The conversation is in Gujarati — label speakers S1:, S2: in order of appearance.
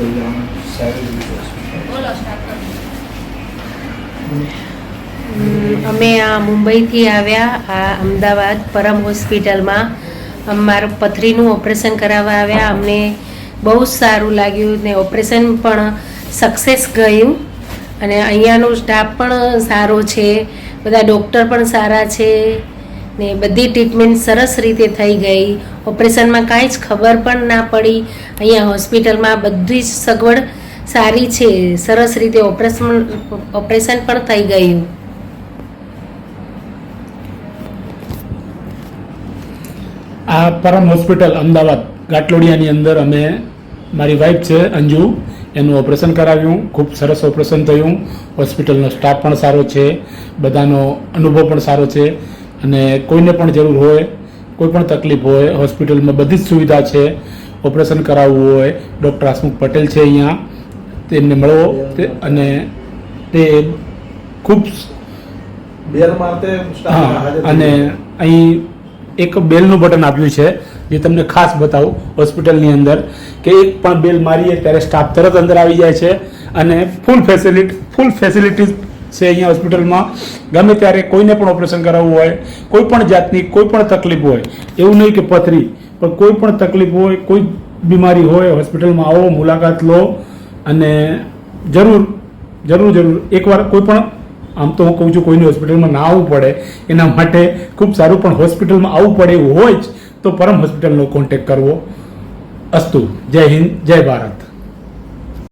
S1: લઈ જવાનું સારી રીતે
S2: અમે આ મુંબઈથી આવ્યા આ અમદાવાદ પરમ હોસ્પિટલમાં અમારું પથરીનું ઓપરેશન કરાવવા આવ્યા. અમને બહુ જ સારું લાગ્યું ને ઓપરેશન પણ સક્સેસ ગયું અને અહીંયાનો સ્ટાફ પણ સારો છે, બધા ડૉક્ટર પણ સારા છે ને બધી ટ્રીટમેન્ટ સરસ રીતે થઈ ગઈ. ઓપરેશનમાં કાંઈ જ ખબર પણ ના પડી. અહીંયા હોસ્પિટલમાં બધી જ સગવડ સારી છે, સરસ રીતે ઓપરેશન પણ થઈ ગયું.
S3: આ પરમ હોસ્પિટલ અમદાવાદ ઘાટલોડિયાની અંદર અમે મારી વાઈફ છે અંજુ એનું ઓપરેશન કરાવ્યું. ખૂબ સરસ ઓપરેશન થયું. હોસ્પિટલનો સ્ટાફ પણ સારો છે, બધાનો અનુભવ પણ સારો છે અને કોઈને પણ જરૂર હોય, કોઈ પણ તકલીફ હોય, હોસ્પિટલમાં બધી જ સુવિધા છે. ઓપરેશન કરાવવું હોય ડૉક્ટર હસમુખ પટેલ છે અહીંયા, તેમને મળો અને તે ખૂબ અને અહીં એક બેલનું બટન આપ્યું છે જે તમને ખાસ બતાવું હોસ્પિટલની અંદર કે એક પણ બેલ મારીએ ત્યારે સ્ટાફ તરત અંદર આવી જાય છે અને ફૂલ ફેસિલિટીઝ છે અહીંયા હોસ્પિટલમાં. ગમે ત્યારે કોઈને પણ ઓપરેશન કરાવવું હોય, કોઈ પણ જાતની કોઈ પણ તકલીફ હોય, એવું નહીં કે પથરી, પણ કોઈ પણ તકલીફ હોય, કોઈ બીમારી હોય, હોસ્પિટલમાં આવો, મુલાકાત લો અને જરૂર એકવાર કોઈ પણ, આમ તો હું કહું છું કોઈની હોસ્પિટલમાં ના આવવું પડે એના માટે ખૂબ સારું, પણ હોસ્પિટલમાં આવવું પડે એવું હોય જ તો પરમ હોસ્પિટલનો કોન્ટેક્ટ કરવો. અસ્તુ. જય હિન્દ, જય ભારત.